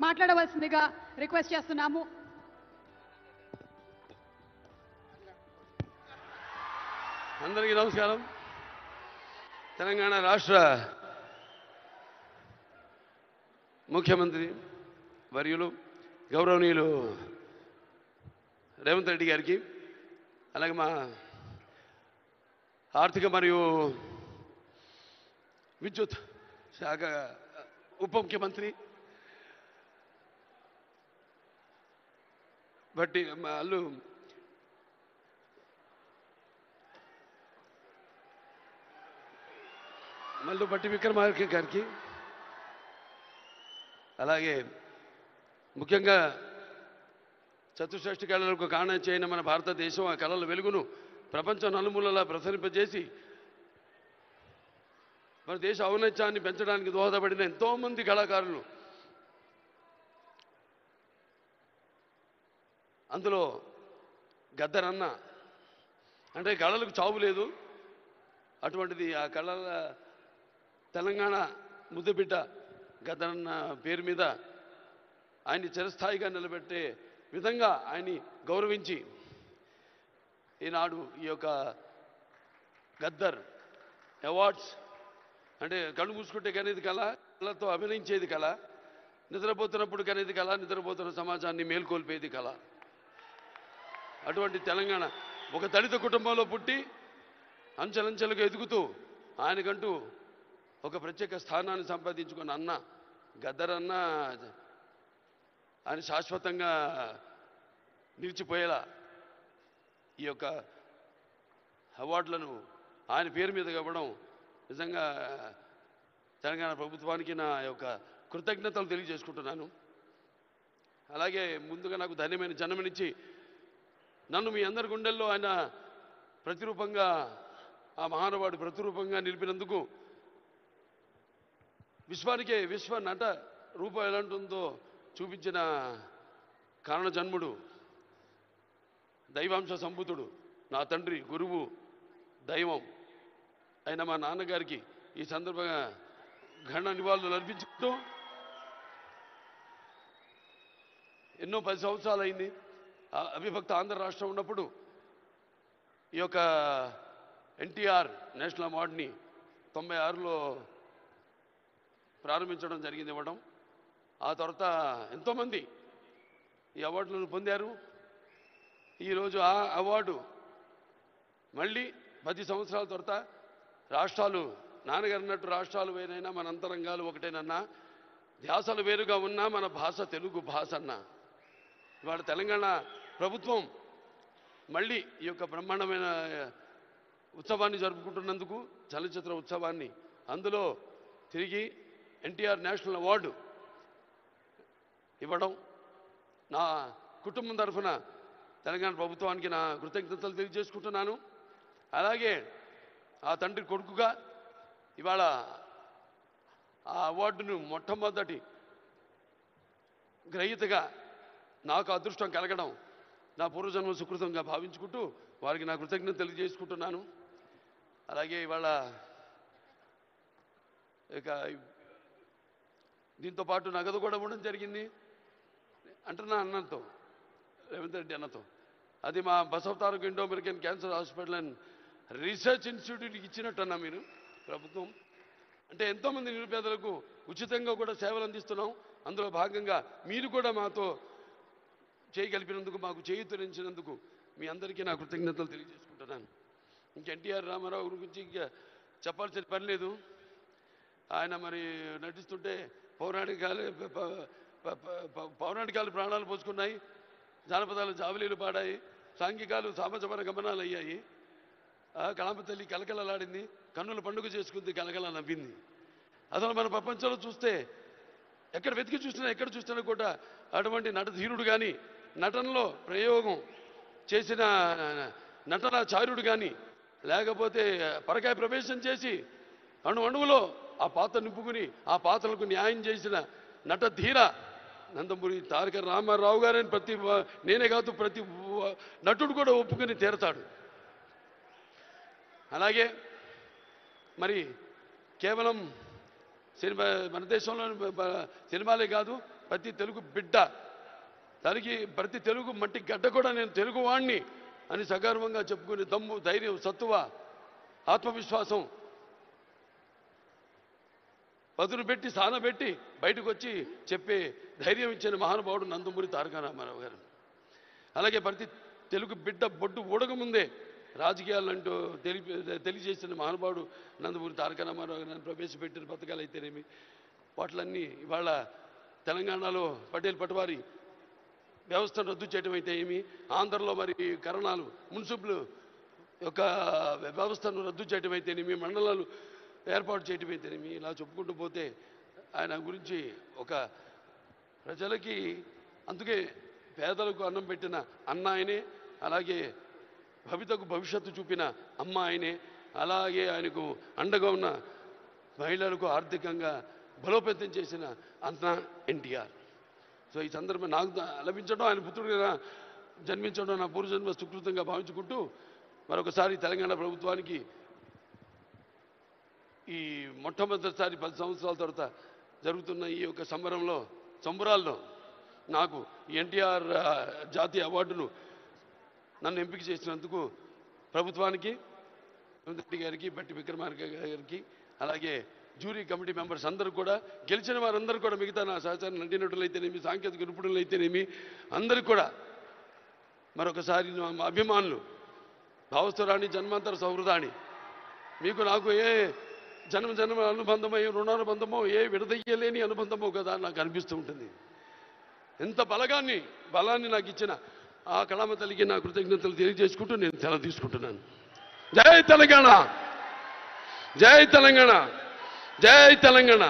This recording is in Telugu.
మాట్లాడవలసిందిగా రిక్వెస్ట్ చేస్తున్నాము. అందరికీ నమస్కారం. తెలంగాణ రాష్ట్ర ముఖ్యమంత్రి వర్యులు గౌరవనీయులు రేవంత్ రెడ్డి గారికి, అలాగే మా ఆర్థిక మరియు విద్యుత్ శాఖ ఉప ముఖ్యమంత్రి బట్టి వాళ్ళు మల్లు బట్టి విక్రమార్క గారికి, అలాగే ముఖ్యంగా చతుషష్ఠి కళలకు కారణం చేయని మన భారతదేశం ఆ కళల వెలుగును ప్రపంచ నలుమూలలా ప్రసరింపజేసి మన దేశ ఔన్నత్యాన్ని పెంచడానికి దోహదపడిన ఎంతోమంది కళాకారులు, అందులో గద్దరన్న అంటే కళలకు చావు లేదు, అటువంటిది ఆ కళల తెలంగాణ ముద్దుబిడ్డ గద్దరన్న పేరు మీద ఆయన్ని చిరస్థాయిగా నిలబెట్టే విధంగా ఆయన్ని గౌరవించి ఈనాడు ఈ యొక్క గద్దర్ అవార్డ్స్ అంటే కళ్ళు మూసుకుంటే కనేది కళ, కళతో అభినయించేది కళ, నిద్రపోతున్నప్పుడు కనేది కళ, నిద్రపోతున్న సమాజాన్ని మేల్కొల్పేది కళ. అటువంటి తెలంగాణ ఒక దళిత కుటుంబంలో పుట్టి అంచెలంచెలుగా ఎదుగుతూ ఆయనకంటూ ఒక ప్రత్యేక స్థానాన్ని సంపాదించుకున్న అన్న గద్దరన్న ఆయన శాశ్వతంగా నిలిచిపోయేలా ఈ యొక్క అవార్డులను ఆయన పేరు మీద ఇవ్వడం నిజంగా తెలంగాణ ప్రభుత్వానికి నా యొక్క కృతజ్ఞతలు తెలియజేసుకుంటున్నాను. అలాగే ముందుగా నాకు ధన్యమైన జన్మనిచ్చి నన్ను మీ అందరి గుండెల్లో ఆయన ప్రతిరూపంగా, ఆ మహానుభావుడు ప్రతిరూపంగా నిలిపినందుకు, విశ్వానికే విశ్వ నట రూపం ఎలాంటిందో చూపించిన కారణ జన్ముడు, దైవాంశ సంభూతుడు, నా తండ్రి, గురువు, దైవం అయిన మా నాన్నగారికి ఈ సందర్భంగా ఘన నివాళులు అర్పించుకుంటూ, ఎన్నో 10 సంవత్సరాలు అయింది అవిభక్త ఆంధ్ర రాష్ట్రం ఉన్నప్పుడు ఈ యొక్క ఎన్టీఆర్ నేషనల్ అవార్డుని 96లో ప్రారంభించడం జరిగింది, ఇవ్వడం. ఆ తర్వాత ఎంతోమంది ఈ అవార్డులను పొందారు. ఈరోజు ఆ అవార్డు మళ్ళీ 10 సంవత్సరాల తర్వాత రాష్ట్రాలు, నాన్నగారు అన్నట్టు రాష్ట్రాలు వేరైనా మన అంతరంగాలు ఒకటేనన్నా, ధ్యాసలు వేరుగా ఉన్నా మన భాష తెలుగు భాష అన్న. ఇవాళ తెలంగాణ ప్రభుత్వం మళ్ళీ ఈ యొక్క బ్రహ్మాండమైన ఉత్సవాన్ని జరుపుకుంటున్నందుకు, చలనచిత్ర ఉత్సవాన్ని, అందులో తిరిగి ఎన్టీఆర్ నేషనల్ అవార్డు ఇవ్వడం నా కుటుంబం తరఫున తెలంగాణ ప్రభుత్వానికి నా కృతజ్ఞతలు తెలియజేసుకుంటున్నాను. అలాగే ఆ తండ్రి కొడుకుగా ఇవాళ ఆ అవార్డును మొట్టమొదటి గ్రహీతగా నాకు అదృష్టం కలగడం నా పూర్వజన్మ సుకృతంగా భావించుకుంటూ వారికి నా కృతజ్ఞత తెలియజేసుకుంటున్నాను. అలాగే ఇవాళ ఇక దీంతో పాటు నగదు కూడా ఇవ్వడం జరిగింది అంటున్నా అన్నతో, రేవంత్ రెడ్డి అన్నతో. అది మా Basavataraka Indo American cancer hospital and research ఇన్స్టిట్యూట్కి ఇచ్చినట్టన్నా మీరు ప్రభుత్వం. అంటే ఎంతోమంది నిరుపేదలకు ఉచితంగా కూడా సేవలు అందిస్తున్నాం. అందులో భాగంగా మీరు కూడా మాతో చేయగలిపినందుకు, మాకు చేయూతనిచ్చినందుకు మీ అందరికీ నా కృతజ్ఞతలు తెలియజేసుకుంటున్నాను. ఇంక ఎన్టీఆర్ రామారావు గురించి ఇంకా చెప్పాల్సిన పని లేదు. ఆయన మరి నటిస్తుంటే పౌరాణికాలు ప్రాణాలు పోసుకున్నాయి, జానపదాలు జావలీలు పాడాయి, సాంఘికాలు సామజమన గమనాలు అయ్యాయి. కళామ తల్లి కలకలలాడింది, కన్నుల పండుగ చేసుకుంది, కలకల నవ్వింది. అసలు మన ప్రపంచంలో చూస్తే ఎక్కడ వెతికి చూసినా, ఎక్కడ చూసినా కూడా అటువంటి నటధీరుడు కానీ, నటనలో ప్రయోగం చేసిన నటనాచార్యుడు కానీ, లేకపోతే పరకాయ ప్రవేశం చేసి అణువులో ఆ పాత్ర నింపుకుని ఆ పాత్రలకు న్యాయం చేసిన నటధీర నందమూరి తారక రామారావు గారని నేనే కాదు ప్రతి నటుడు కూడా ఒప్పుకొని తీరతాడు. అలాగే మరి కేవలం సినిమా, మన దేశంలో సినిమాలే కాదు, ప్రతి తెలుగు బిడ్డ, దానికి ప్రతి తెలుగు మట్టి గడ్డ కూడా నేను తెలుగువాణ్ణి అని సగర్వంగా చెప్పుకునే దమ్ము, ధైర్యం, సత్తువ, ఆత్మవిశ్వాసం పదును పెట్టి సానబెట్టి బయటకు వచ్చి చెప్పే ధైర్యం ఇచ్చిన మహానుభావుడు నందమూరి తారక రామారావు గారు. అలాగే ప్రతి తెలుగు బిడ్డ బొడ్డు ఊడకముందే రాజకీయాలంటూ తెలియజేసిన మహానుభావుడు నందమూరి తారక రామారావు గారు ప్రవేశపెట్టిన పథకాలు అయితేనేమి, వాటిలన్నీ ఇవాళ తెలంగాణలో పటేల్ పటవారి వ్యవస్థను రద్దు చేయడం అయితే ఏమి, ఆంధ్రలో మరి కరణాలు మున్సిపల్ యొక్క వ్యవస్థను రద్దు చేయడం అయితేనేమి, మండలాలు ఏర్పాటు చేయడం అయితేనేమి, ఇలా చెప్పుకుంటూ పోతే ఆయన గురించి ఒక ప్రజలకి, అందుకే పేదలకు అన్నం పెట్టిన అన్న ఆయనే, అలాగే భవితకు భవిష్యత్తు చూపిన అమ్మ ఆయనే, అలాగే ఆయనకు అండగా ఉన్న మహిళలకు ఆర్థికంగా బలోపేతం చేసిన అన్న ఎన్టీఆర్. సో ఈ సందర్భం నాకు లభించడం, ఆయన పుత్రుడిగా జన్మించడం నా పూర్వజన్మ సుకృతంగా భావించుకుంటూ మరొకసారి తెలంగాణ ప్రభుత్వానికి ఈ మొట్టమొదటిసారి 10 సంవత్సరాల తర్వాత జరుగుతున్న ఈ యొక్క సంబరాల్లో నాకు ఎన్టీఆర్ జాతీయ అవార్డును నన్ను ఎంపిక చేసినందుకు ప్రభుత్వానికి, రెడ్డి గారికి, బట్టి విక్రమార్క గారికి, అలాగే జ్యూరీ కమిటీ మెంబర్స్ అందరూ కూడా, గెలిచిన వారందరూ కూడా, మిగతా నా సహచార నటీనటులైతేనేమి, సాంకేతిక నిపుణులైతేనేమి అందరికీ కూడా మరొకసారి మా అభిమానులు, భావస్థురాణి జన్మాంతర సౌహృదాన్ని, మీకు నాకు ఏ జన్మ అనుబంధమో, రుణానుబంధమో, ఏ విడదయ్యలేని అనుబంధమో కదా నాకు అనిపిస్తూ ఉంటుంది. ఎంత బలాన్ని నాకు ఇచ్చిన ఆ కళామ తల్లికి నా కృతజ్ఞతలు తెలియజేసుకుంటూ నేను సెలవు తీసుకుంటున్నాను. జై తెలంగాణ, జై తెలంగాణ, జై తెలంగాణ.